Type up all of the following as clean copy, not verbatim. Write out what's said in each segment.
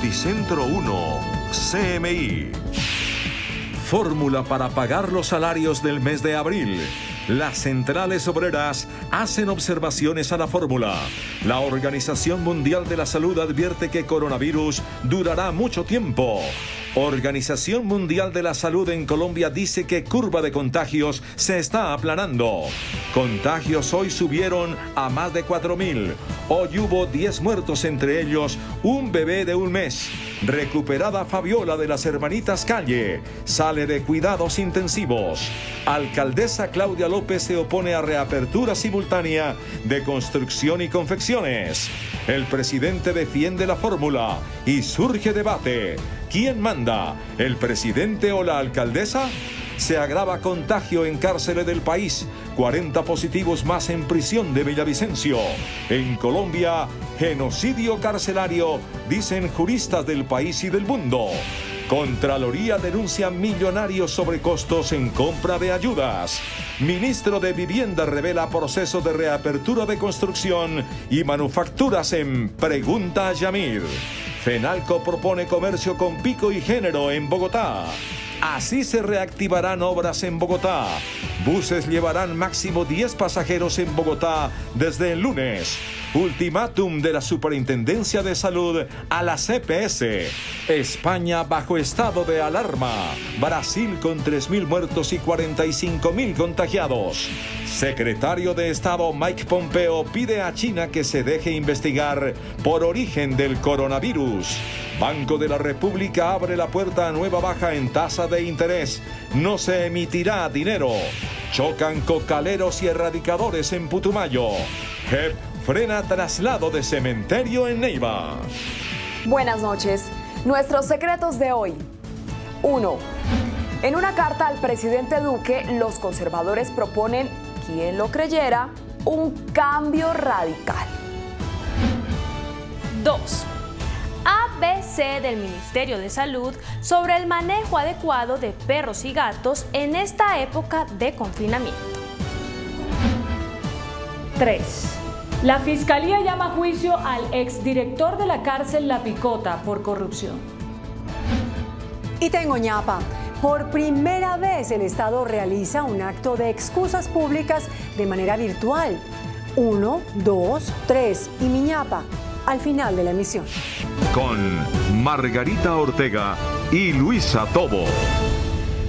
Noticentro 1, CMI. Fórmula para pagar los salarios del mes de abril. Las centrales obreras hacen observaciones a la fórmula. La Organización Mundial de la Salud advierte que coronavirus durará mucho tiempo. Organización Mundial de la Salud en Colombia dice que curva de contagios se está aplanando. Contagios hoy subieron a más de 4.000. Hoy hubo 10 muertos, entre ellos un bebé de un mes. Recuperada Fabiola de las Hermanitas Calle. Sale de cuidados intensivos. Alcaldesa Claudia López se opone a reapertura simultánea de construcción y confecciones. El presidente defiende la fórmula y surge debate. ¿Quién manda? ¿El presidente o la alcaldesa? Se agrava contagio en cárceles del país. 40 positivos más en prisión de Villavicencio. En Colombia, genocidio carcelario, dicen juristas del país y del mundo. Contraloría denuncia millonarios sobrecostos en compra de ayudas. Ministro de Vivienda revela proceso de reapertura de construcción y manufacturas en Pregunta a Yamir. Fenalco propone comercio con pico y género en Bogotá. Así se reactivarán obras en Bogotá. Buses llevarán máximo 10 pasajeros en Bogotá desde el lunes. Ultimátum de la Superintendencia de Salud a la CPS. España bajo estado de alarma. Brasil con 3.000 muertos y 45.000 contagiados. Secretario de Estado Mike Pompeo pide a China que se deje investigar por origen del coronavirus. Banco de la República abre la puerta a nueva baja en tasa de interés. No se emitirá dinero. Chocan cocaleros y erradicadores en Putumayo. JEP frena traslado de cementerio en Neiva. Buenas noches. Nuestros secretos de hoy. 1. En una carta al presidente Duque, los conservadores proponen, quien lo creyera, un cambio radical. 2. ABC del Ministerio de Salud sobre el manejo adecuado de perros y gatos en esta época de confinamiento. 3. La Fiscalía llama a juicio al exdirector de la cárcel La Picota por corrupción. Y tengo ñapa. Por primera vez el Estado realiza un acto de excusas públicas de manera virtual. 1, 2, 3 y mi ñapa al final de la emisión. Con Margarita Ortega y Luisa Tobo.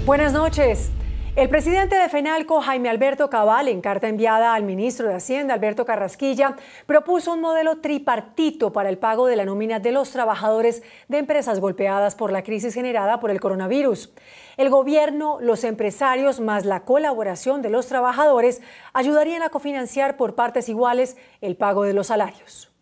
Buenas noches. El presidente de Fenalco, Jaime Alberto Cabal, en carta enviada al ministro de Hacienda, Alberto Carrasquilla, propuso un modelo tripartito para el pago de la nómina de los trabajadores de empresas golpeadas por la crisis generada por el coronavirus. El gobierno, los empresarios, más la colaboración de los trabajadores, ayudarían a cofinanciar por partes iguales el pago de los salarios.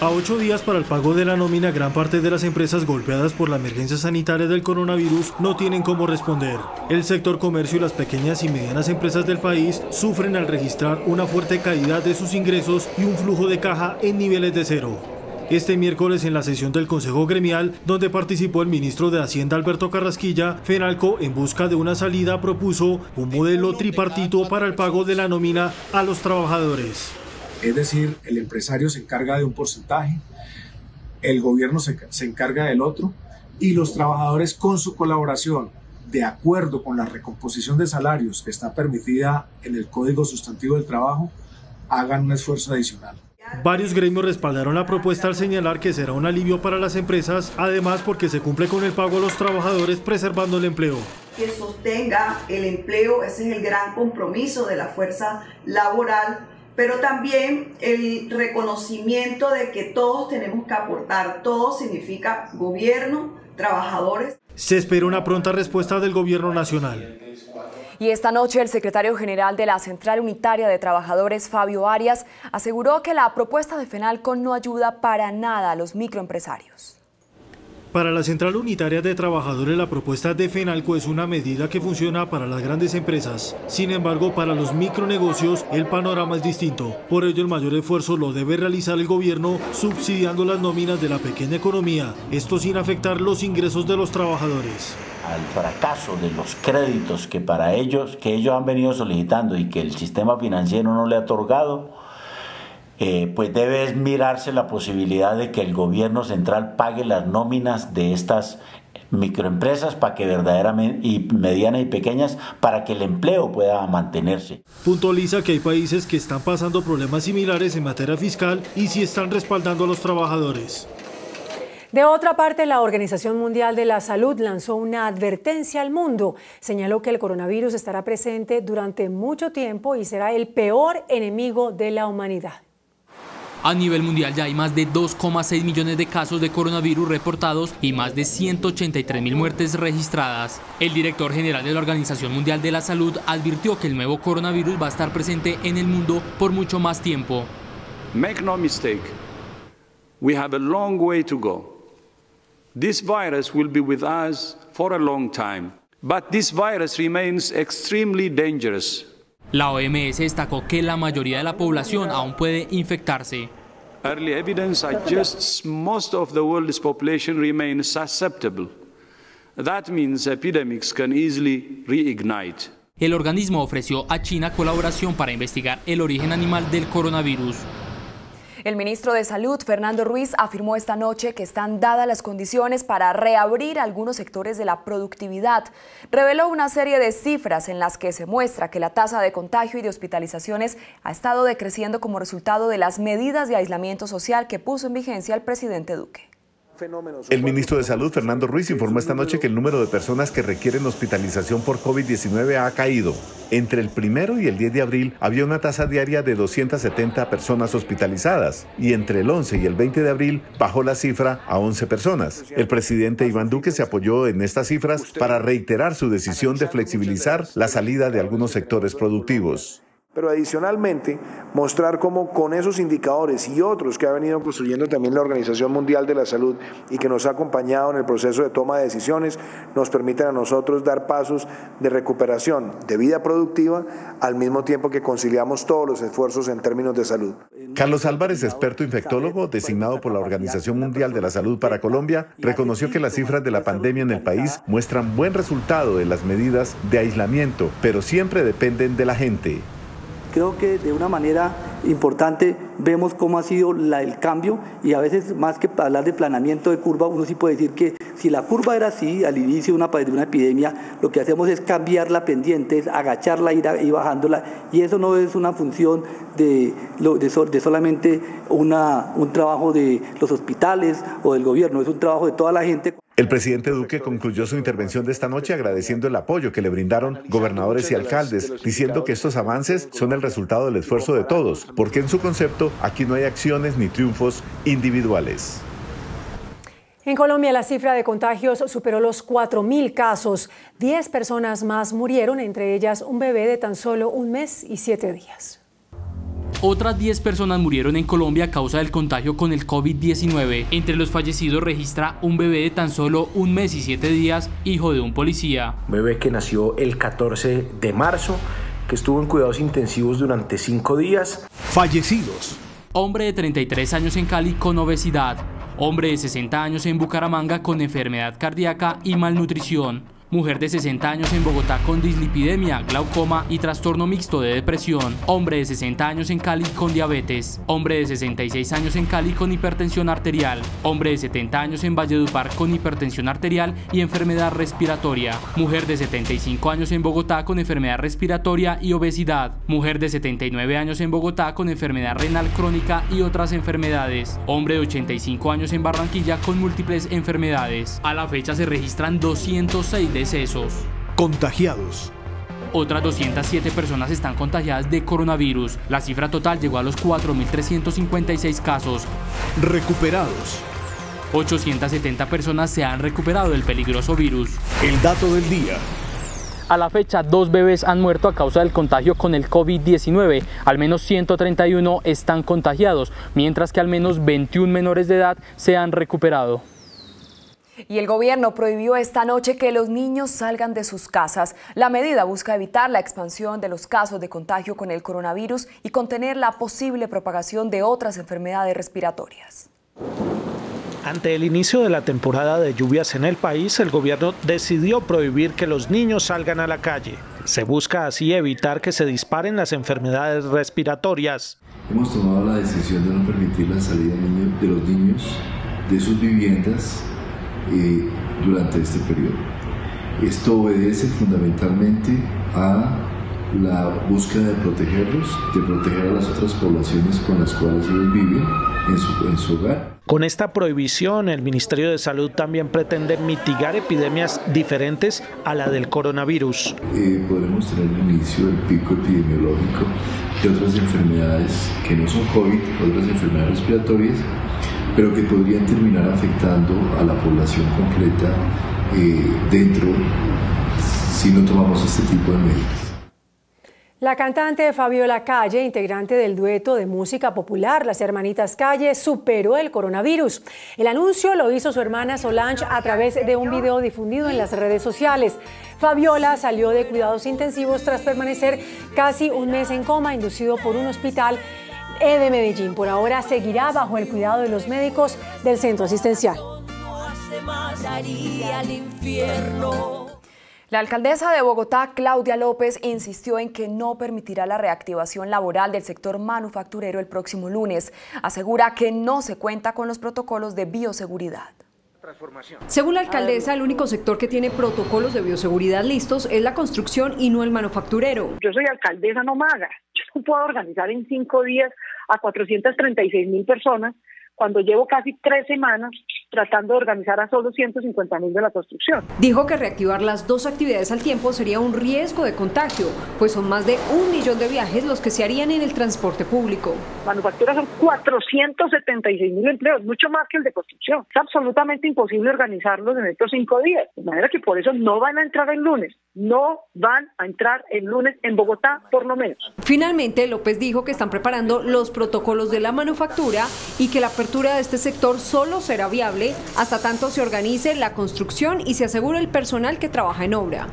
A 8 días para el pago de la nómina, gran parte de las empresas golpeadas por la emergencia sanitaria del coronavirus no tienen cómo responder. El sector comercio y las pequeñas y medianas empresas del país sufren al registrar una fuerte caída de sus ingresos y un flujo de caja en niveles de cero. Este miércoles, en la sesión del Consejo Gremial, donde participó el ministro de Hacienda Alberto Carrasquilla, Fenalco, en busca de una salida, propuso un modelo tripartito para el pago de la nómina a los trabajadores. Es decir, el empresario se encarga de un porcentaje, el gobierno se encarga del otro y los trabajadores, con su colaboración, de acuerdo con la recomposición de salarios que está permitida en el Código Sustantivo del Trabajo, hagan un esfuerzo adicional. Varios gremios respaldaron la propuesta al señalar que será un alivio para las empresas, además porque se cumple con el pago a los trabajadores preservando el empleo. Que sostenga el empleo, ese es el gran compromiso de la fuerza laboral, pero también el reconocimiento de que todos tenemos que aportar. Todo significa gobierno, trabajadores. Se espera una pronta respuesta del gobierno nacional. Y esta noche el secretario general de la Central Unitaria de Trabajadores, Fabio Arias, aseguró que la propuesta de Fenalco no ayuda para nada a los microempresarios. Para la Central Unitaria de Trabajadores, la propuesta de Fenalco es una medida que funciona para las grandes empresas. Sin embargo, para los micronegocios el panorama es distinto. Por ello, el mayor esfuerzo lo debe realizar el gobierno subsidiando las nóminas de la pequeña economía, esto sin afectar los ingresos de los trabajadores. Al fracaso de los créditos que ellos han venido solicitando y que el sistema financiero no le ha otorgado, pues debe mirarse la posibilidad de que el gobierno central pague las nóminas de estas microempresas para que verdaderamente, y medianas y pequeñas, para que el empleo pueda mantenerse. Puntualiza que hay países que están pasando problemas similares en materia fiscal y sí están respaldando a los trabajadores. De otra parte, la Organización Mundial de la Salud lanzó una advertencia al mundo. Señaló que el coronavirus estará presente durante mucho tiempo y será el peor enemigo de la humanidad. A nivel mundial ya hay más de 2,6 millones de casos de coronavirus reportados y más de 183.000 muertes registradas. El director general de la Organización Mundial de la Salud advirtió que el nuevo coronavirus va a estar presente en el mundo por mucho más tiempo. Make no mistake, we have a long way to go. This virus will be with us for a long time, but this virus remains extremely dangerous. La OMS destacó que la mayoría de la población aún puede infectarse. Early evidence suggests most of the world's population remains susceptible. That means epidemics can easily reignite. El organismo ofreció a China colaboración para investigar el origen animal del coronavirus. El ministro de Salud, Fernando Ruiz, afirmó esta noche que están dadas las condiciones para reabrir algunos sectores de la productividad. Reveló una serie de cifras en las que se muestra que la tasa de contagio y de hospitalizaciones ha estado decreciendo como resultado de las medidas de aislamiento social que puso en vigencia el presidente Duque. El ministro de Salud, Fernando Ruiz, informó esta noche que el número de personas que requieren hospitalización por COVID-19 ha caído. Entre el 1 y el 10 de abril había una tasa diaria de 270 personas hospitalizadas y entre el 11 y el 20 de abril bajó la cifra a 11 personas. El presidente Iván Duque se apoyó en estas cifras para reiterar su decisión de flexibilizar la salida de algunos sectores productivos. Pero adicionalmente, mostrar cómo con esos indicadores y otros que ha venido construyendo también la Organización Mundial de la Salud y que nos ha acompañado en el proceso de toma de decisiones, nos permiten a nosotros dar pasos de recuperación de vida productiva al mismo tiempo que conciliamos todos los esfuerzos en términos de salud. Carlos Álvarez, experto infectólogo designado por la Organización Mundial de la Salud para Colombia, reconoció que las cifras de la pandemia en el país muestran buen resultado de las medidas de aislamiento, pero siempre dependen de la gente. Creo que de una manera importante vemos cómo ha sido el cambio y a veces más que hablar de planeamiento de curva, uno sí puede decir que si la curva era así al inicio de una epidemia, lo que hacemos es cambiar la pendiente, es agacharla, ir bajándola, y eso no es una función de solamente un trabajo de los hospitales o del gobierno, es un trabajo de toda la gente. El presidente Duque concluyó su intervención de esta noche agradeciendo el apoyo que le brindaron gobernadores y alcaldes, diciendo que estos avances son el resultado del esfuerzo de todos, porque en su concepto aquí no hay acciones ni triunfos individuales. En Colombia la cifra de contagios superó los 4.000 casos. 10 personas más murieron, entre ellas un bebé de tan solo 1 mes y 7 días. Otras 10 personas murieron en Colombia a causa del contagio con el COVID-19. Entre los fallecidos registra un bebé de tan solo 1 mes y 7 días, hijo de un policía. Un bebé que nació el 14 de marzo, que estuvo en cuidados intensivos durante 5 días. Fallecidos. Hombre de 33 años en Cali con obesidad. Hombre de 60 años en Bucaramanga con enfermedad cardíaca y malnutrición. Mujer de 60 años en Bogotá con dislipidemia, glaucoma y trastorno mixto de depresión. Hombre de 60 años en Cali con diabetes. Hombre de 66 años en Cali con hipertensión arterial. Hombre de 70 años en Valledupar con hipertensión arterial y enfermedad respiratoria. Mujer de 75 años en Bogotá con enfermedad respiratoria y obesidad. Mujer de 79 años en Bogotá con enfermedad renal crónica y otras enfermedades. Hombre de 85 años en Barranquilla con múltiples enfermedades. A la fecha se registran 206 decesos. Contagiados. Otras 207 personas están contagiadas de coronavirus. La cifra total llegó a los 4.356 casos. Recuperados. 870 personas se han recuperado del peligroso virus. El dato del día. A la fecha, 2 bebés han muerto a causa del contagio con el COVID-19. Al menos 131 están contagiados, mientras que al menos 21 menores de edad se han recuperado. Y el gobierno prohibió esta noche que los niños salgan de sus casas. La medida busca evitar la expansión de los casos de contagio con el coronavirus y contener la posible propagación de otras enfermedades respiratorias. Ante el inicio de la temporada de lluvias en el país, el gobierno decidió prohibir que los niños salgan a la calle. Se busca así evitar que se disparen las enfermedades respiratorias. Hemos tomado la decisión de no permitir la salida de los niños de sus viviendas durante este periodo. Esto obedece fundamentalmente a la búsqueda de protegerlos, de proteger a las otras poblaciones con las cuales ellos viven en su hogar. Con esta prohibición, el Ministerio de Salud también pretende mitigar epidemias diferentes a la del coronavirus. Podremos tener el inicio del pico epidemiológico de otras enfermedades que no son COVID, otras enfermedades respiratorias, pero que podrían terminar afectando a la población completa si no tomamos este tipo de medidas. La cantante Fabiola Calle, integrante del dueto de música popular Las Hermanitas Calle, superó el coronavirus. El anuncio lo hizo su hermana Solange a través de un video difundido en las redes sociales. Fabiola salió de cuidados intensivos tras permanecer casi un mes en coma, inducido por un hospital de Medellín. Por ahora seguirá bajo el cuidado de los médicos del centro asistencial. La alcaldesa de Bogotá, Claudia López, insistió en que no permitirá la reactivación laboral del sector manufacturero el próximo lunes. Asegura que no se cuenta con los protocolos de bioseguridad. Según la alcaldesa, el único sector que tiene protocolos de bioseguridad listos es la construcción y no el manufacturero. Yo soy alcaldesa, no maga. Yo no puedo organizar en 5 días a 436.000 personas cuando llevo casi 3 semanas tratando de organizar a solo 150.000 de la construcción. Dijo que reactivar las dos actividades al tiempo sería un riesgo de contagio, pues son más de 1 millón de viajes los que se harían en el transporte público. Manufactura son 476.000 empleos, mucho más que el de construcción. Es absolutamente imposible organizarlos en estos 5 días, de manera que por eso no van a entrar el lunes. No van a entrar el lunes en Bogotá, por lo menos. Finalmente, López dijo que están preparando los protocolos de la manufactura y que la apertura de este sector solo será viable hasta tanto se organice la construcción y se asegure el personal que trabaja en obra.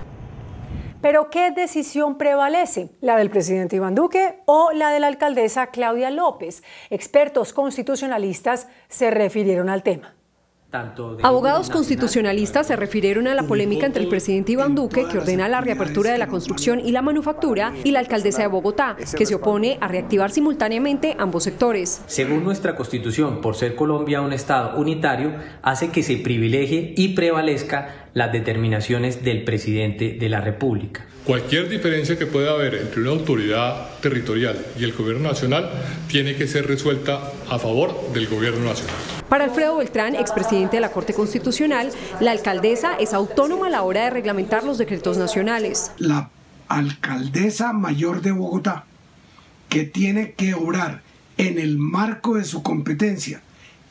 Pero ¿qué decisión prevalece? ¿La del presidente Iván Duque o la de la alcaldesa Claudia López? Expertos constitucionalistas se refirieron al tema. Abogados constitucionalistas se refirieron a la polémica entre el presidente Iván Duque, que ordena la reapertura de la construcción y la manufactura, y la alcaldesa de Bogotá, que se opone a reactivar simultáneamente ambos sectores. Según nuestra Constitución, por ser Colombia un Estado unitario, hace que se privilegie y prevalezca las determinaciones del presidente de la República. Cualquier diferencia que pueda haber entre una autoridad territorial y el gobierno nacional tiene que ser resuelta a favor del gobierno nacional. Para Alfredo Beltrán, expresidente de la Corte Constitucional, la alcaldesa es autónoma a la hora de reglamentar los decretos nacionales. La alcaldesa mayor de Bogotá, que tiene que obrar en el marco de su competencia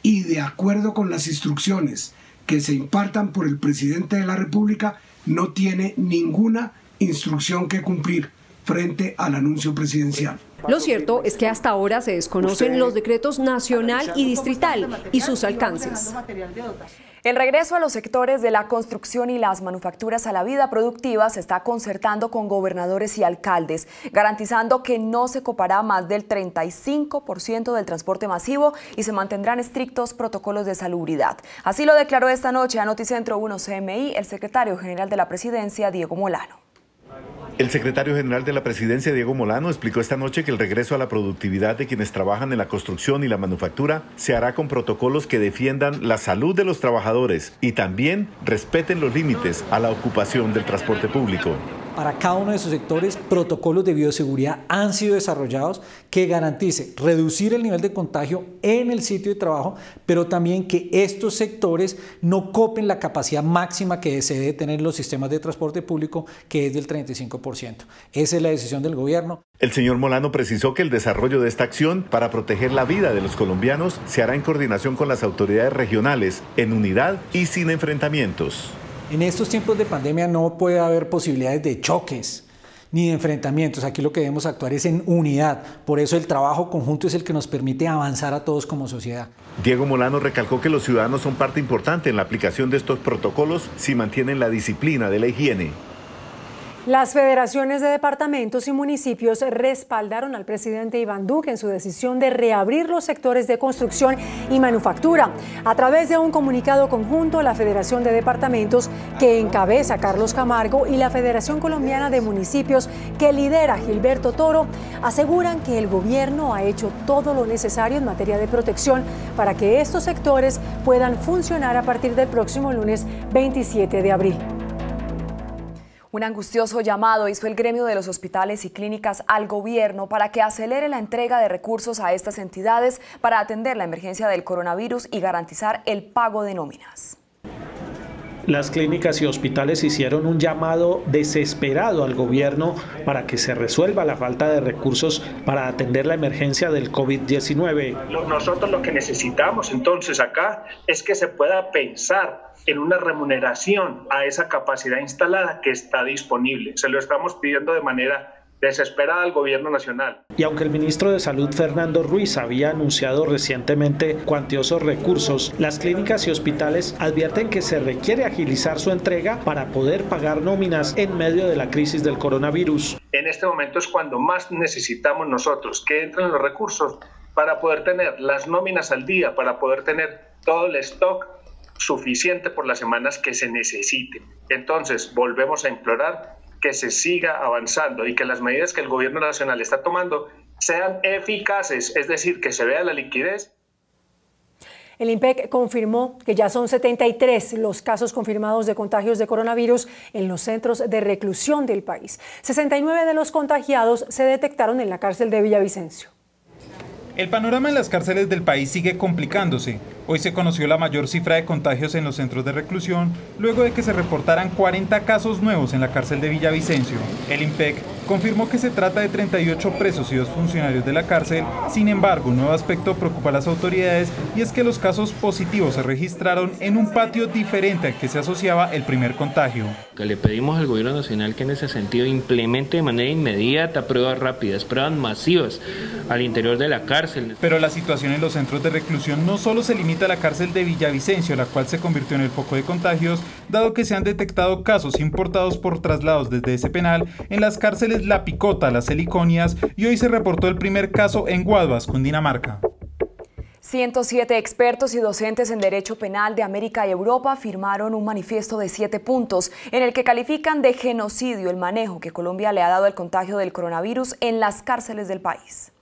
y de acuerdo con las instrucciones que se impartan por el presidente de la República, no tiene ninguna instrucción que cumplir frente al anuncio presidencial. Lo cierto es que hasta ahora se desconocen los decretos nacional y distrital y sus alcances. El regreso a los sectores de la construcción y las manufacturas a la vida productiva se está concertando con gobernadores y alcaldes, garantizando que no se copará más del 35% del transporte masivo y se mantendrán estrictos protocolos de salubridad. Así lo declaró esta noche a Noticentro 1 CMI el secretario general de la Presidencia, Diego Molano. El secretario general de la Presidencia, Diego Molano, explicó esta noche que el regreso a la productividad de quienes trabajan en la construcción y la manufactura se hará con protocolos que defiendan la salud de los trabajadores y también respeten los límites a la ocupación del transporte público. Para cada uno de esos sectores, protocolos de bioseguridad han sido desarrollados que garantice reducir el nivel de contagio en el sitio de trabajo, pero también que estos sectores no copen la capacidad máxima que se debe tener los sistemas de transporte público, que es del 35%. Esa es la decisión del gobierno. El señor Molano precisó que el desarrollo de esta acción para proteger la vida de los colombianos se hará en coordinación con las autoridades regionales, en unidad y sin enfrentamientos. En estos tiempos de pandemia no puede haber posibilidades de choques ni de enfrentamientos. Aquí lo que debemos actuar es en unidad. Por eso el trabajo conjunto es el que nos permite avanzar a todos como sociedad. Diego Molano recalcó que los ciudadanos son parte importante en la aplicación de estos protocolos si mantienen la disciplina de la higiene. Las federaciones de departamentos y municipios respaldaron al presidente Iván Duque en su decisión de reabrir los sectores de construcción y manufactura. A través de un comunicado conjunto, la Federación de Departamentos, que encabeza Carlos Camargo, y la Federación Colombiana de Municipios, que lidera Gilberto Toro, aseguran que el gobierno ha hecho todo lo necesario en materia de protección para que estos sectores puedan funcionar a partir del próximo lunes 27 de abril. Un angustioso llamado hizo el gremio de los hospitales y clínicas al gobierno para que acelere la entrega de recursos a estas entidades para atender la emergencia del coronavirus y garantizar el pago de nóminas. Las clínicas y hospitales hicieron un llamado desesperado al gobierno para que se resuelva la falta de recursos para atender la emergencia del COVID-19. Nosotros lo que necesitamos entonces acá es que se pueda pensar en una remuneración a esa capacidad instalada que está disponible. Se lo estamos pidiendo de manera desesperada al gobierno nacional. Y aunque el ministro de Salud, Fernando Ruiz, había anunciado recientemente cuantiosos recursos, las clínicas y hospitales advierten que se requiere agilizar su entrega para poder pagar nóminas en medio de la crisis del coronavirus. En este momento es cuando más necesitamos nosotros que entren los recursos para poder tener las nóminas al día, para poder tener todo el stock suficiente por las semanas que se necesiten. Entonces, volvemos a implorar que se siga avanzando y que las medidas que el gobierno nacional está tomando sean eficaces, es decir, que se vea la liquidez. El INPEC confirmó que ya son 73 los casos confirmados de contagios de coronavirus en los centros de reclusión del país. 69 de los contagiados se detectaron en la cárcel de Villavicencio. El panorama en las cárceles del país sigue complicándose. Hoy se conoció la mayor cifra de contagios en los centros de reclusión, luego de que se reportaran 40 casos nuevos en la cárcel de Villavicencio. El INPEC confirmó que se trata de 38 presos y 2 funcionarios de la cárcel. Sin embargo, un nuevo aspecto preocupa a las autoridades, y es que los casos positivos se registraron en un patio diferente al que se asociaba el primer contagio. Le pedimos al gobierno nacional que en ese sentido implemente de manera inmediata pruebas rápidas, pruebas masivas al interior de la cárcel. Pero la situación en los centros de reclusión no solo se limita a la cárcel de Villavicencio, la cual se convirtió en el foco de contagios, dado que se han detectado casos importados por traslados desde ese penal en las cárceles La Picota, Las Heliconias, y hoy se reportó el primer caso en Guaduas, Cundinamarca. 107 expertos y docentes en Derecho Penal de América y Europa firmaron un manifiesto de 7 puntos en el que califican de genocidio el manejo que Colombia le ha dado al contagio del coronavirus en las cárceles del país.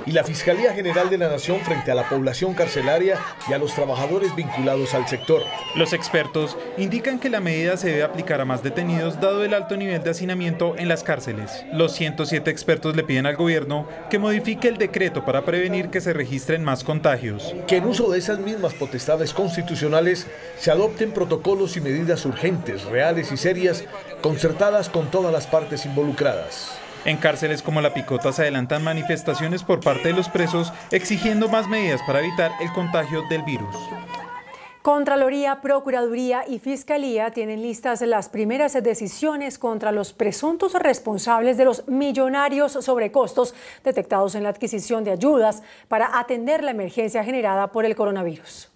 Y la Fiscalía General de la Nación frente a la población carcelaria y a los trabajadores vinculados al sector. Los expertos indican que la medida se debe aplicar a más detenidos dado el alto nivel de hacinamiento en las cárceles. Los 107 expertos le piden al gobierno que modifique el decreto para prevenir que se registren más contagios. Que en uso de esas mismas potestades constitucionales se adopten protocolos y medidas urgentes, reales y serias, concertadas con todas las partes involucradas. En cárceles como La Picota se adelantan manifestaciones por parte de los presos exigiendo más medidas para evitar el contagio del virus. Contraloría, Procuraduría y Fiscalía tienen listas las primeras decisiones contra los presuntos responsables de los millonarios sobrecostos detectados en la adquisición de ayudas para atender la emergencia generada por el coronavirus.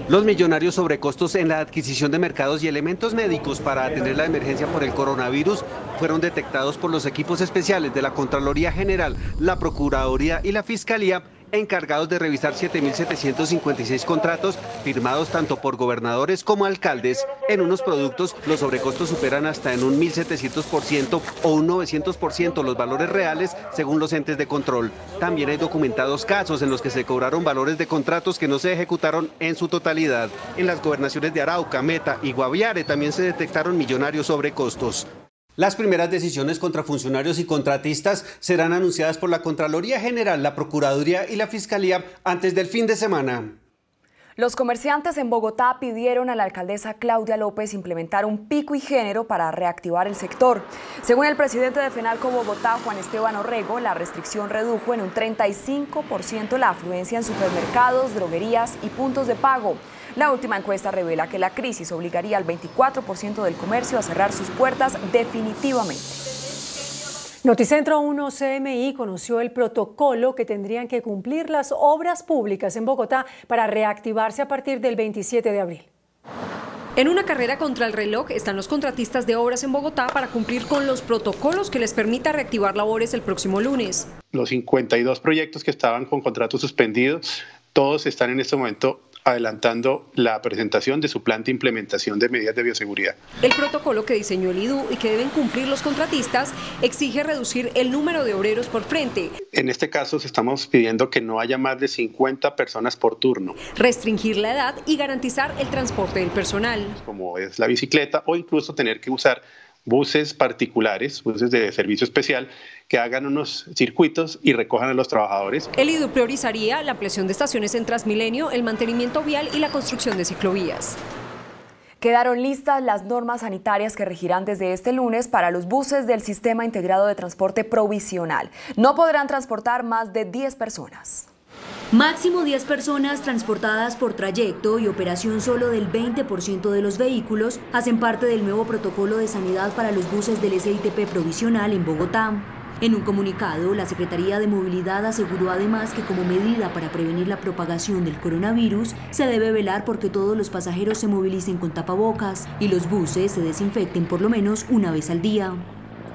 Los millonarios sobrecostos en la adquisición de mercados y elementos médicos para atender la emergencia por el coronavirus fueron detectados por los equipos especiales de la Contraloría General, la Procuraduría y la Fiscalía, encargados de revisar 7.756 contratos firmados tanto por gobernadores como alcaldes. En unos productos los sobrecostos superan hasta en un 1.700% o un 900% los valores reales según los entes de control. También hay documentados casos en los que se cobraron valores de contratos que no se ejecutaron en su totalidad. En las gobernaciones de Arauca, Meta y Guaviare también se detectaron millonarios sobrecostos. Las primeras decisiones contra funcionarios y contratistas serán anunciadas por la Contraloría General, la Procuraduría y la Fiscalía antes del fin de semana. Los comerciantes en Bogotá pidieron a la alcaldesa Claudia López implementar un pico y género para reactivar el sector. Según el presidente de FENALCO Bogotá, Juan Esteban Orrego, la restricción redujo en un 35% la afluencia en supermercados, droguerías y puntos de pago. La última encuesta revela que la crisis obligaría al 24% del comercio a cerrar sus puertas definitivamente. Noticentro 1 CMI conoció el protocolo que tendrían que cumplir las obras públicas en Bogotá para reactivarse a partir del 27 de abril. En una carrera contra el reloj están los contratistas de obras en Bogotá para cumplir con los protocolos que les permita reactivar labores el próximo lunes. Los 52 proyectos que estaban con contratos suspendidos, todos están en este momento adelantando la presentación de su plan de implementación de medidas de bioseguridad. El protocolo que diseñó el IDU y que deben cumplir los contratistas exige reducir el número de obreros por frente. En este caso estamos pidiendo que no haya más de 50 personas por turno. Restringir la edad y garantizar el transporte del personal. Como es la bicicleta o incluso tener que usar buses particulares, buses de servicio especial, que hagan unos circuitos y recojan a los trabajadores. El IDU priorizaría la ampliación de estaciones en Transmilenio, el mantenimiento vial y la construcción de ciclovías. Quedaron listas las normas sanitarias que regirán desde este lunes para los buses del Sistema Integrado de Transporte Provisional. No podrán transportar más de 10 personas. Máximo 10 personas transportadas por trayecto y operación solo del 20% de los vehículos hacen parte del nuevo protocolo de sanidad para los buses del SITP provisional en Bogotá. En un comunicado, la Secretaría de Movilidad aseguró además que como medida para prevenir la propagación del coronavirus, se debe velar porque todos los pasajeros se movilicen con tapabocas y los buses se desinfecten por lo menos una vez al día.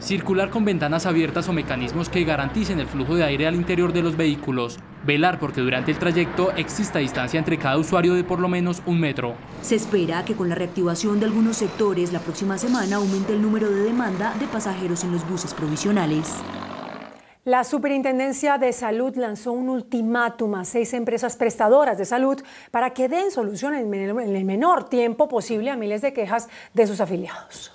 Circular con ventanas abiertas o mecanismos que garanticen el flujo de aire al interior de los vehículos. Velar porque durante el trayecto exista distancia entre cada usuario de por lo menos 1 metro. Se espera que con la reactivación de algunos sectores la próxima semana aumente el número de demanda de pasajeros en los buses provisionales. La Superintendencia de Salud lanzó un ultimátum a 6 empresas prestadoras de salud para que den solución en el menor tiempo posible a miles de quejas de sus afiliados.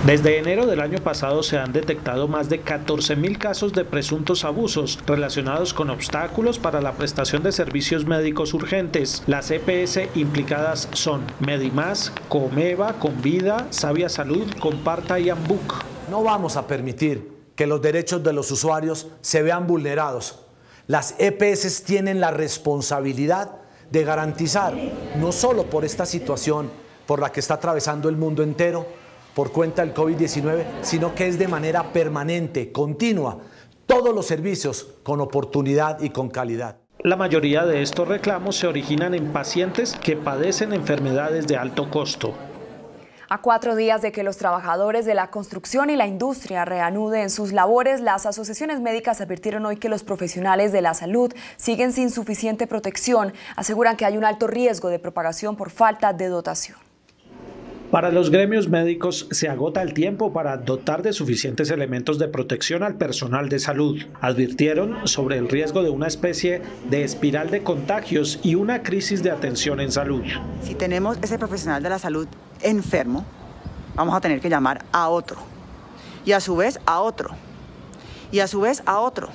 Desde enero del año pasado se han detectado más de 14.000 casos de presuntos abusos relacionados con obstáculos para la prestación de servicios médicos urgentes. Las EPS implicadas son Medimás, Comeva, Convida, Sabia Salud, Comparta y Ambuc. No vamos a permitir que los derechos de los usuarios se vean vulnerados. Las EPS tienen la responsabilidad de garantizar, no solo por esta situación por la que está atravesando el mundo entero, por cuenta del COVID-19, sino que es de manera permanente, continua, todos los servicios con oportunidad y con calidad. La mayoría de estos reclamos se originan en pacientes que padecen enfermedades de alto costo. A 4 días de que los trabajadores de la construcción y la industria reanuden sus labores, las asociaciones médicas advirtieron hoy que los profesionales de la salud siguen sin suficiente protección. Aseguran que hay un alto riesgo de propagación por falta de dotación. Para los gremios médicos se agota el tiempo para dotar de suficientes elementos de protección al personal de salud. Advirtieron sobre el riesgo de una especie de espiral de contagios y una crisis de atención en salud. Si tenemos ese profesional de la salud enfermo, vamos a tener que llamar a otro, y a su vez a otro, y a su vez a otro,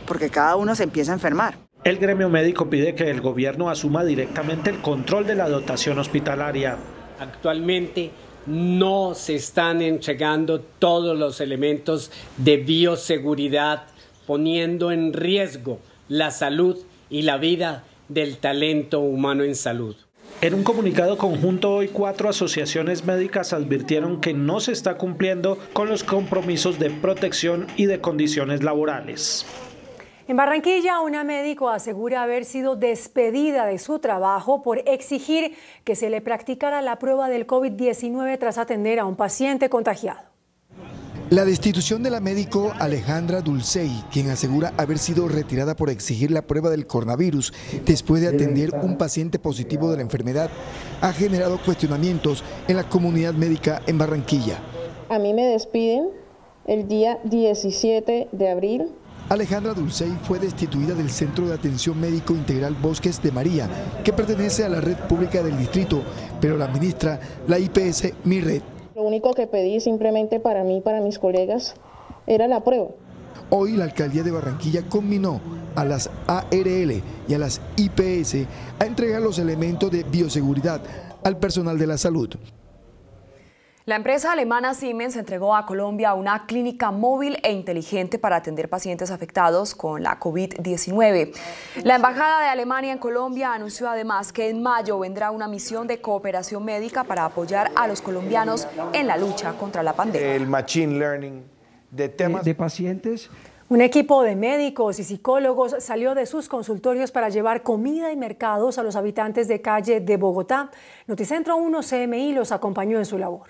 porque cada uno se empieza a enfermar. El gremio médico pide que el gobierno asuma directamente el control de la dotación hospitalaria. Actualmente no se están entregando todos los elementos de bioseguridad, poniendo en riesgo la salud y la vida del talento humano en salud. En un comunicado conjunto hoy 4 asociaciones médicas advirtieron que no se está cumpliendo con los compromisos de protección y de condiciones laborales. En Barranquilla, una médico asegura haber sido despedida de su trabajo por exigir que se le practicara la prueba del COVID-19 tras atender a un paciente contagiado. La destitución de la médico Alejandra Dulcey, quien asegura haber sido retirada por exigir la prueba del coronavirus después de atender un paciente positivo de la enfermedad, ha generado cuestionamientos en la comunidad médica en Barranquilla. A mí me despiden el día 17 de abril. Alejandra Dulcey fue destituida del Centro de Atención Médico Integral Bosques de María, que pertenece a la red pública del distrito, pero la administra la IPS MiRed. Lo único que pedí simplemente para mí y para mis colegas era la prueba. Hoy la alcaldía de Barranquilla combinó a las ARL y a las IPS a entregar los elementos de bioseguridad al personal de la salud. La empresa alemana Siemens entregó a Colombia una clínica móvil e inteligente para atender pacientes afectados con la COVID-19. La Embajada de Alemania en Colombia anunció además que en mayo vendrá una misión de cooperación médica para apoyar a los colombianos en la lucha contra la pandemia. El machine learning de temas de pacientes Un equipo de médicos y psicólogos salió de sus consultorios para llevar comida y mercados a los habitantes de calle de Bogotá. Noticentro 1 CMI los acompañó en su labor.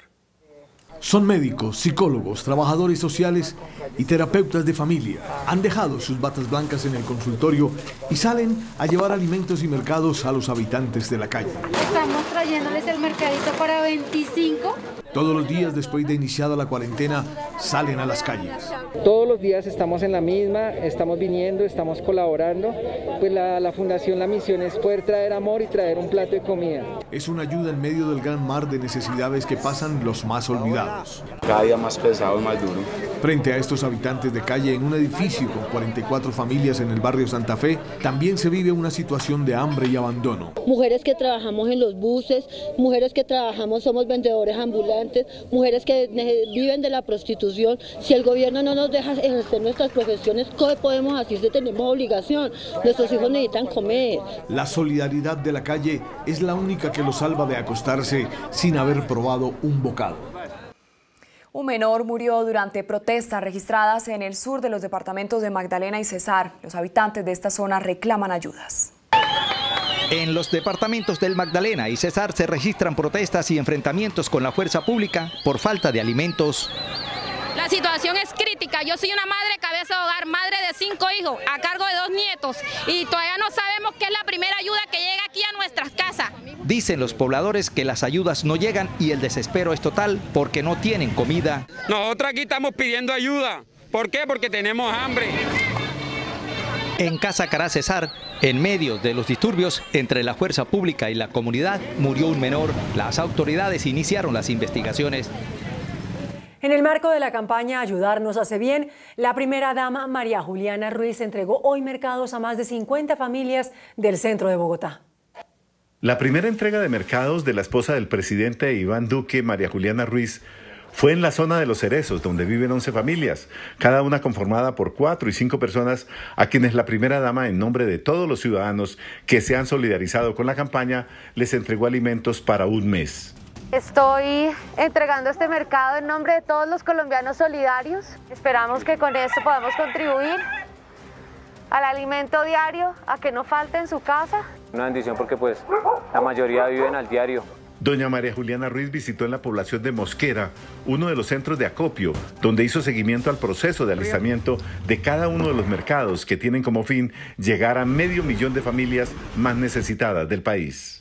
Son médicos, psicólogos, trabajadores sociales y terapeutas de familia. Han dejado sus batas blancas en el consultorio y salen a llevar alimentos y mercados a los habitantes de la calle. Estamos trayéndoles el mercadito para 25. Todos los días después de iniciada la cuarentena salen a las calles. Todos los días estamos en la misma, estamos viniendo, estamos colaborando. Pues la fundación, la misión es poder traer amor y traer un plato de comida. Es una ayuda en medio del gran mar de necesidades que pasan los más olvidados. Cada día más pesado, más duro. Frente a estos habitantes de calle en un edificio con 44 familias en el barrio Santa Fe, también se vive una situación de hambre y abandono. Mujeres que trabajamos en los buses, mujeres que trabajamos, somos vendedores ambulantes, mujeres que viven de la prostitución. Si el gobierno no nos deja ejercer nuestras profesiones, ¿qué podemos hacer si tenemos obligación? Nuestros hijos necesitan comer. La solidaridad de la calle es la única que los salva de acostarse sin haber probado un bocado. Un menor murió durante protestas registradas en el sur de los departamentos de Magdalena y Cesar. Los habitantes de esta zona reclaman ayudas. En los departamentos del Magdalena y Cesar se registran protestas y enfrentamientos con la fuerza pública por falta de alimentos. La situación es crítica. Yo soy una madre cabeza de hogar, madre de 5 hijos, a cargo de 2 nietos, y todavía no sabemos qué es la primera ayuda que llega aquí a nuestras casas. Dicen los pobladores que las ayudas no llegan y el desespero es total porque no tienen comida. Nosotros aquí estamos pidiendo ayuda. ¿Por qué? Porque tenemos hambre. En Casa Cará Cesar, en medio de los disturbios entre la fuerza pública y la comunidad, murió un menor. Las autoridades iniciaron las investigaciones. En el marco de la campaña Ayudarnos hace bien, la primera dama María Juliana Ruiz entregó hoy mercados a más de 50 familias del centro de Bogotá. La primera entrega de mercados de la esposa del presidente Iván Duque, María Juliana Ruiz, fue en la zona de Los Cerezos, donde viven 11 familias, cada una conformada por 4 y 5 personas, a quienes la primera dama, en nombre de todos los ciudadanos que se han solidarizado con la campaña, les entregó alimentos para un mes. Estoy entregando este mercado en nombre de todos los colombianos solidarios. Esperamos que con esto podamos contribuir al alimento diario, a que no falte en su casa. Una bendición porque pues la mayoría viven al diario. Doña María Juliana Ruiz visitó en la población de Mosquera, uno de los centros de acopio, donde hizo seguimiento al proceso de alistamiento de cada uno de los mercados que tienen como fin llegar a 500.000 de familias más necesitadas del país.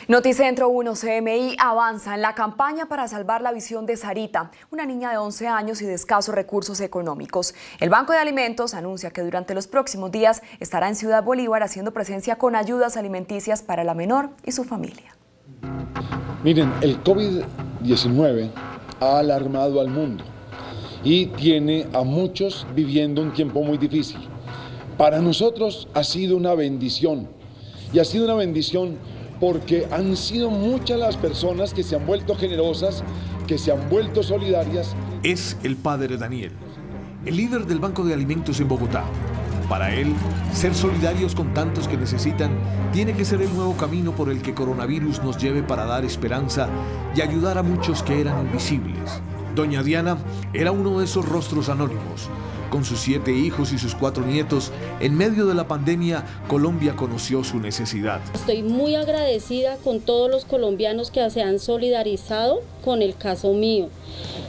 Noticentro 1 CMI avanza en la campaña para salvar la visión de Sarita, una niña de 11 años y de escasos recursos económicos. El Banco de Alimentos anuncia que durante los próximos días estará en Ciudad Bolívar haciendo presencia con ayudas alimenticias para la menor y su familia. Miren, el COVID-19 ha alarmado al mundo y tiene a muchos viviendo un tiempo muy difícil. Para nosotros ha sido una bendición, y ha sido una bendición porque han sido muchas las personas que se han vuelto generosas, que se han vuelto solidarias. Es el padre Daniel, el líder del Banco de Alimentos en Bogotá. Para él, ser solidarios con tantos que necesitan tiene que ser el nuevo camino por el que coronavirus nos lleve para dar esperanza y ayudar a muchos que eran invisibles. Doña Diana era uno de esos rostros anónimos. Con sus 7 hijos y sus 4 nietos, en medio de la pandemia, Colombia conoció su necesidad. Estoy muy agradecida con todos los colombianos que se han solidarizado con el caso mío.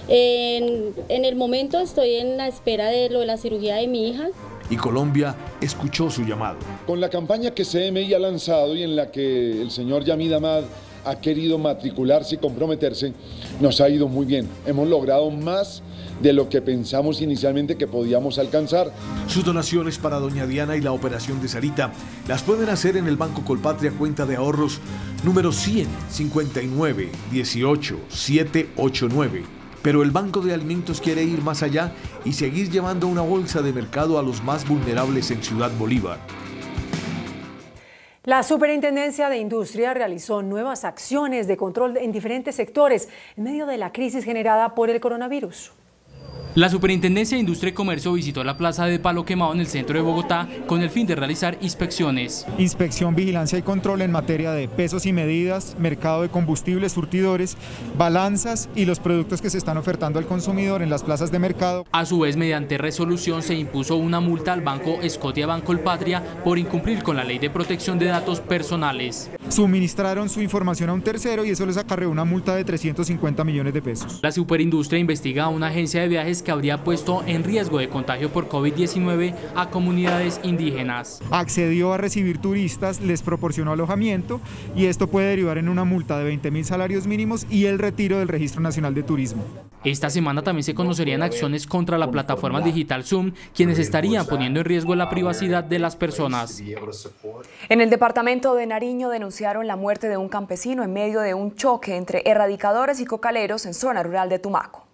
En el momento estoy en la espera de lo de la cirugía de mi hija. Y Colombia escuchó su llamado. Con la campaña que CMI ha lanzado y en la que el señor Yamid Ahmad ha querido matricularse y comprometerse, nos ha ido muy bien. Hemos logrado más de lo que pensamos inicialmente que podíamos alcanzar. Sus donaciones para doña Diana y la operación de Sarita las pueden hacer en el Banco Colpatria, cuenta de ahorros número 10059 18 789. Pero el Banco de Alimentos quiere ir más allá y seguir llevando una bolsa de mercado a los más vulnerables en Ciudad Bolívar. La Superintendencia de Industria realizó nuevas acciones de control en diferentes sectores en medio de la crisis generada por el coronavirus. La Superintendencia de Industria y Comercio visitó la plaza de Palo Quemado en el centro de Bogotá con el fin de realizar inspecciones. Inspección, vigilancia y control en materia de pesos y medidas, mercado de combustibles, surtidores, balanzas y los productos que se están ofertando al consumidor en las plazas de mercado. A su vez, mediante resolución se impuso una multa al banco Scotiabank Colpatria por incumplir con la Ley de Protección de Datos Personales. Suministraron su información a un tercero y eso les acarreó una multa de 350 millones de pesos. La Superindustria investiga a una agencia de viajes que habría puesto en riesgo de contagio por COVID-19 a comunidades indígenas. Accedió a recibir turistas, les proporcionó alojamiento y esto puede derivar en una multa de 20.000 salarios mínimos y el retiro del Registro Nacional de Turismo. Esta semana también se conocerían acciones contra la plataforma digital Zoom, quienes estarían poniendo en riesgo la privacidad de las personas. En el departamento de Nariño denunciaron la muerte de un campesino en medio de un choque entre erradicadores y cocaleros en zona rural de Tumaco.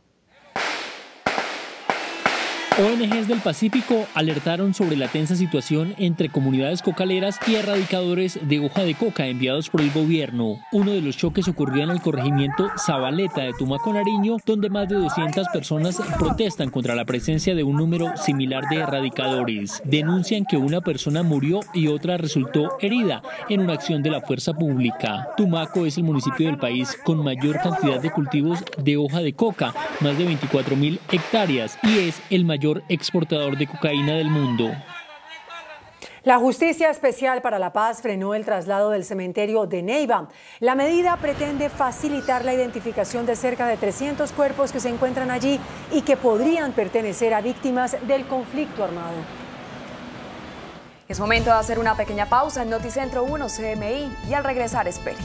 ONGs del Pacífico alertaron sobre la tensa situación entre comunidades cocaleras y erradicadores de hoja de coca enviados por el gobierno. Uno de los choques ocurrió en el corregimiento Zabaleta de Tumaco, Nariño, donde más de 200 personas protestan contra la presencia de un número similar de erradicadores. Denuncian que una persona murió y otra resultó herida en una acción de la fuerza pública. Tumaco es el municipio del país con mayor cantidad de cultivos de hoja de coca, más de 24.000 hectáreas, y es el mayor exportador de cocaína del mundo. La Justicia Especial para la Paz frenó el traslado del cementerio de Neiva. La medida pretende facilitar la identificación de cerca de 300 cuerpos que se encuentran allí y que podrían pertenecer a víctimas del conflicto armado. Es momento de hacer una pequeña pausa en Noticentro 1 CMI y al regresar espere.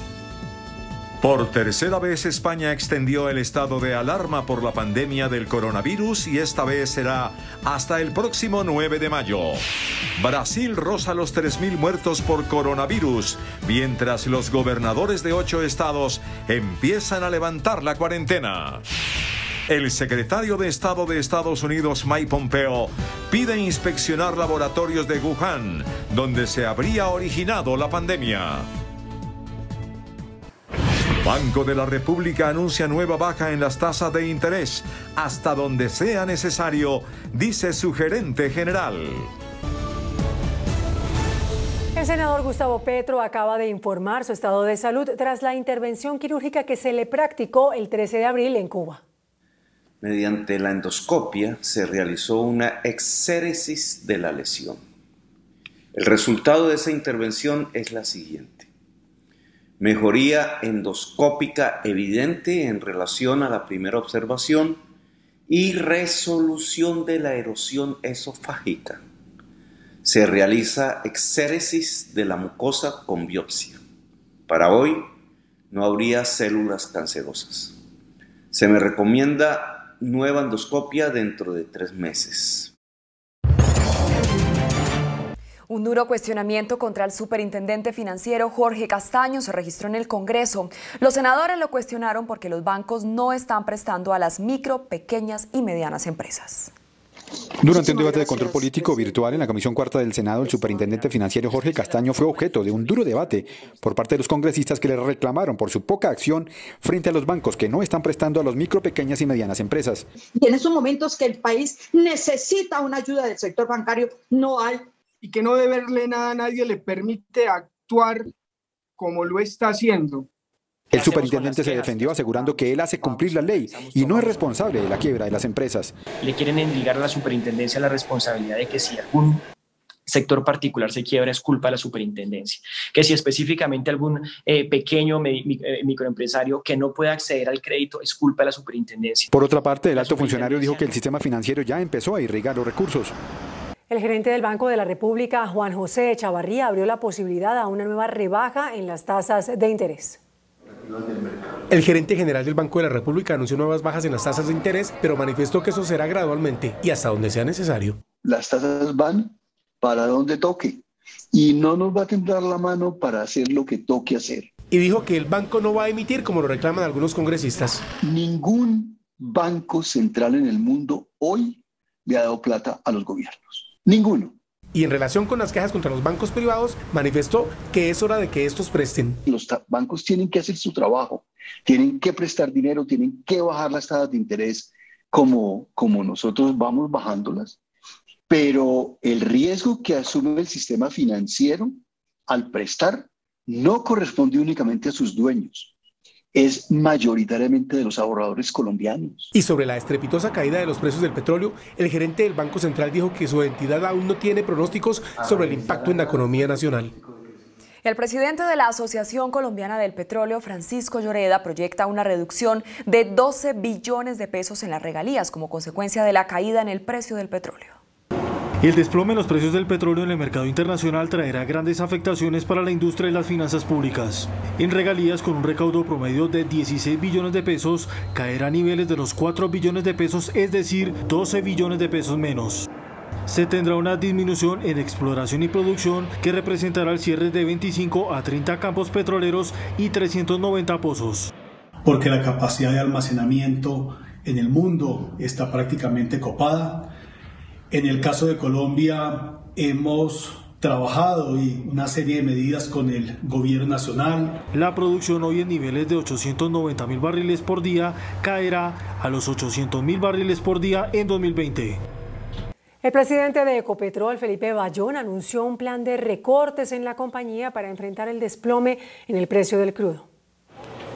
Por tercera vez España extendió el estado de alarma por la pandemia del coronavirus y esta vez será hasta el próximo 9 de mayo. Brasil roza los 3.000 muertos por coronavirus, mientras los gobernadores de 8 estados empiezan a levantar la cuarentena. El secretario de Estado de Estados Unidos, Mike Pompeo, pide inspeccionar laboratorios de Wuhan, donde se habría originado la pandemia. Banco de la República anuncia nueva baja en las tasas de interés, hasta donde sea necesario, dice su gerente general. El senador Gustavo Petro acaba de informar su estado de salud tras la intervención quirúrgica que se le practicó el 13 de abril en Cuba. Mediante la endoscopia se realizó una exéresis de la lesión. El resultado de esa intervención es la siguiente. Mejoría endoscópica evidente en relación a la primera observación y resolución de la erosión esofágica. Se realiza exéresis de la mucosa con biopsia. Para hoy no habría células cancerosas. Se me recomienda nueva endoscopia dentro de 3 meses. Un duro cuestionamiento contra el superintendente financiero Jorge Castaño se registró en el Congreso. Los senadores lo cuestionaron porque los bancos no están prestando a las micro, pequeñas y medianas empresas. Durante un debate de control político virtual en la Comisión Cuarta del Senado, el superintendente financiero Jorge Castaño fue objeto de un duro debate por parte de los congresistas que le reclamaron por su poca acción frente a los bancos que no están prestando a las micro, pequeñas y medianas empresas. Y en esos momentos que el país necesita una ayuda del sector bancario, no hay. Y que no deberle nada a nadie le permite actuar como lo está haciendo. El superintendente se defendió asegurando que él hace cumplir la ley y no es responsable de la quiebra de las empresas. Le quieren endilgar a la superintendencia la responsabilidad de que si algún sector particular se quiebra es culpa de la superintendencia, que si específicamente algún pequeño microempresario que no puede acceder al crédito es culpa de la superintendencia. Por otra parte, el alto funcionario dijo que el sistema financiero ya empezó a irrigar los recursos. El gerente del Banco de la República, Juan José Echavarría, abrió la posibilidad a una nueva rebaja en las tasas de interés. El gerente general del Banco de la República anunció nuevas bajas en las tasas de interés, pero manifestó que eso será gradualmente y hasta donde sea necesario. Las tasas van para donde toque y no nos va a temblar la mano para hacer lo que toque hacer. Y dijo que el banco no va a emitir como lo reclaman algunos congresistas. Ningún banco central en el mundo hoy le ha dado plata a los gobiernos. Ninguno. Y en relación con las quejas contra los bancos privados, manifestó que es hora de que estos presten. Los bancos tienen que hacer su trabajo, tienen que prestar dinero, tienen que bajar las tasas de interés, como nosotros vamos bajándolas, pero el riesgo que asume el sistema financiero al prestar no corresponde únicamente a sus dueños, es mayoritariamente de los ahorradores colombianos. Y sobre la estrepitosa caída de los precios del petróleo, el gerente del Banco Central dijo que su entidad aún no tiene pronósticos sobre el impacto en la economía nacional. El presidente de la Asociación Colombiana del Petróleo, Francisco Lloreda, proyecta una reducción de 12 billones de pesos en las regalías como consecuencia de la caída en el precio del petróleo. El desplome en los precios del petróleo en el mercado internacional traerá grandes afectaciones para la industria y las finanzas públicas. En regalías, con un recaudo promedio de 16 billones de pesos, caerá a niveles de los 4 billones de pesos, es decir, 12 billones de pesos menos. Se tendrá una disminución en exploración y producción que representará el cierre de 25 a 30 campos petroleros y 390 pozos. Porque la capacidad de almacenamiento en el mundo está prácticamente copada. En el caso de Colombia hemos trabajado y una serie de medidas con el gobierno nacional. La producción hoy en niveles de 890.000 barriles por día caerá a los 800.000 barriles por día en 2020. El presidente de Ecopetrol, Felipe Bayón, anunció un plan de recortes en la compañía para enfrentar el desplome en el precio del crudo.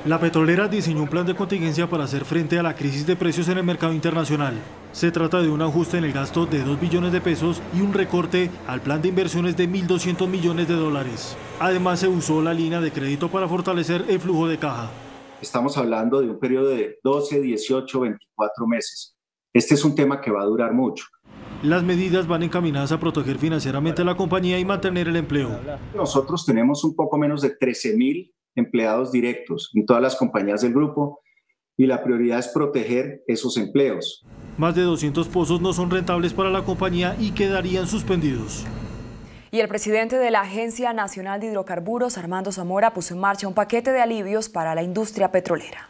La petrolera diseñó un plan de contingencia para hacer frente a la crisis de precios en el mercado internacional. Se trata de un ajuste en el gasto de 2 billones de pesos y un recorte al plan de inversiones de 1.200 millones de dólares. Además, se usó la línea de crédito para fortalecer el flujo de caja. Estamos hablando de un periodo de 12, 18, 24 meses. Este es un tema que va a durar mucho. Las medidas van encaminadas a proteger financieramente a la compañía y mantener el empleo. Nosotros tenemos un poco menos de 13.000 empleados directos en todas las compañías del grupo y la prioridad es proteger esos empleos. Más de 200 pozos no son rentables para la compañía y quedarían suspendidos. Y el presidente de la Agencia Nacional de Hidrocarburos, Armando Zamora, puso en marcha un paquete de alivios para la industria petrolera.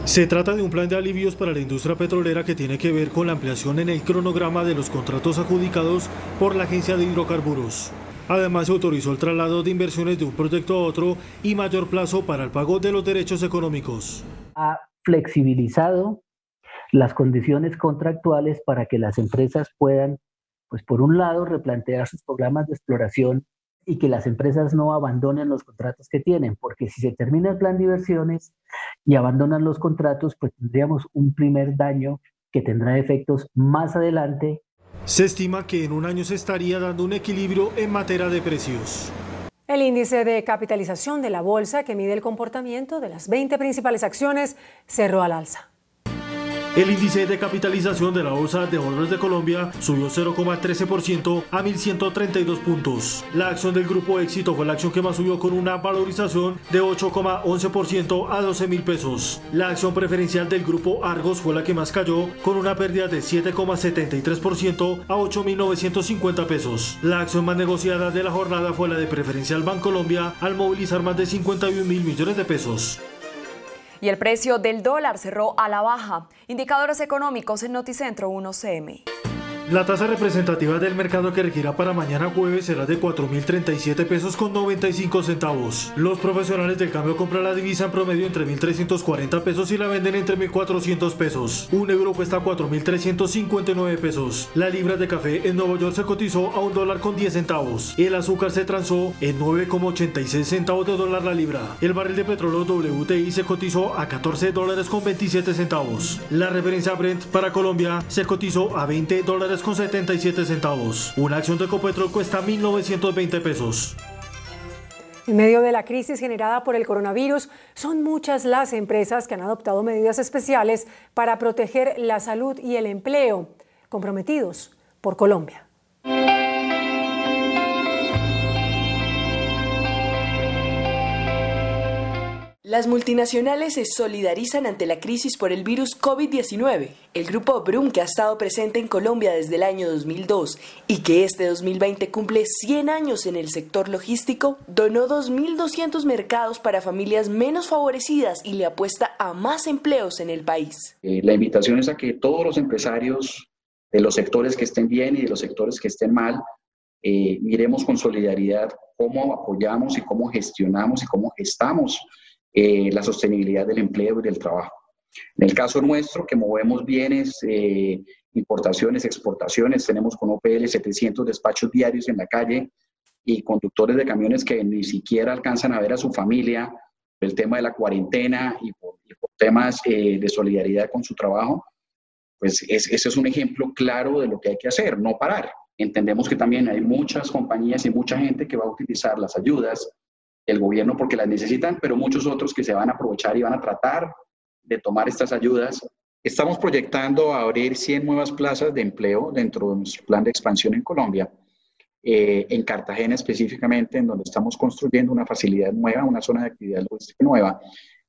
Se trata de un plan de alivios para la industria petrolera que tiene que ver con la ampliación en el cronograma de los contratos adjudicados por la Agencia de Hidrocarburos. Además, se autorizó el traslado de inversiones de un proyecto a otro y mayor plazo para el pago de los derechos económicos. Ha flexibilizado las condiciones contractuales para que las empresas puedan, pues por un lado, replantear sus programas de exploración y que las empresas no abandonen los contratos que tienen, porque si se termina el plan de inversiones y abandonan los contratos, pues tendríamos un primer daño que tendrá efectos más adelante. Se estima que en un año se estaría dando un equilibrio en materia de precios. El índice de capitalización de la bolsa, que mide el comportamiento de las 20 principales acciones, cerró al alza. El índice de capitalización de la Bolsa de Valores de Colombia subió 0,13% a 1.132 puntos. La acción del Grupo Éxito fue la acción que más subió con una valorización de 8,11% a 12.000 pesos. La acción preferencial del Grupo Argos fue la que más cayó con una pérdida de 7,73% a 8.950 pesos. La acción más negociada de la jornada fue la de Preferencial Bancolombia al movilizar más de 51.000 millones de pesos. Y el precio del dólar cerró a la baja. Indicadores económicos en Noticentro 1 CM. La tasa representativa del mercado que regirá para mañana jueves será de 4.037 pesos con 95 centavos. Los profesionales del cambio compran la divisa en promedio entre 1.340 pesos y la venden entre 1.400 pesos. Un euro cuesta 4.359 pesos. La libra de café en Nueva York se cotizó a $1.10. El azúcar se transó en 9,86 centavos de dólar la libra. El barril de petróleo WTI se cotizó a $14.27. La referencia Brent para Colombia se cotizó a $20.77. Una acción de Ecopetrol cuesta 1.920 pesos. En medio de la crisis generada por el coronavirus, son muchas las empresas que han adoptado medidas especiales para proteger la salud y el empleo, comprometidos por Colombia. Las multinacionales se solidarizan ante la crisis por el virus COVID-19. El grupo Brum, que ha estado presente en Colombia desde el año 2002 y que este 2020 cumple 100 años en el sector logístico, donó 2.200 mercados para familias menos favorecidas y le apuesta a más empleos en el país. La invitación es a que todos los empresarios de los sectores que estén bien y de los sectores que estén mal, miremos con solidaridad cómo apoyamos y cómo gestionamos y cómo gestamos la sostenibilidad del empleo y del trabajo. En el caso nuestro, que movemos bienes, importaciones, exportaciones, tenemos con OPL 700 despachos diarios en la calle y conductores de camiones que ni siquiera alcanzan a ver a su familia por el tema de la cuarentena y por temas de solidaridad con su trabajo. Pues ese es un ejemplo claro de lo que hay que hacer, no parar. Entendemos que también hay muchas compañías y mucha gente que va a utilizar las ayudas del gobierno porque las necesitan, pero muchos otros que se van a aprovechar y van a tratar de tomar estas ayudas. Estamos proyectando abrir 100 nuevas plazas de empleo dentro de nuestro plan de expansión en Colombia, en Cartagena específicamente, en donde estamos construyendo una facilidad nueva, una zona de actividad logística nueva,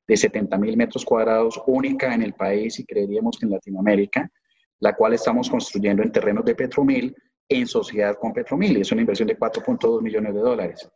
de 70.000 metros cuadrados, única en el país y creeríamos que en Latinoamérica, la cual estamos construyendo en terrenos de Petromil, en sociedad con Petromil. Es una inversión de $4.2 millones.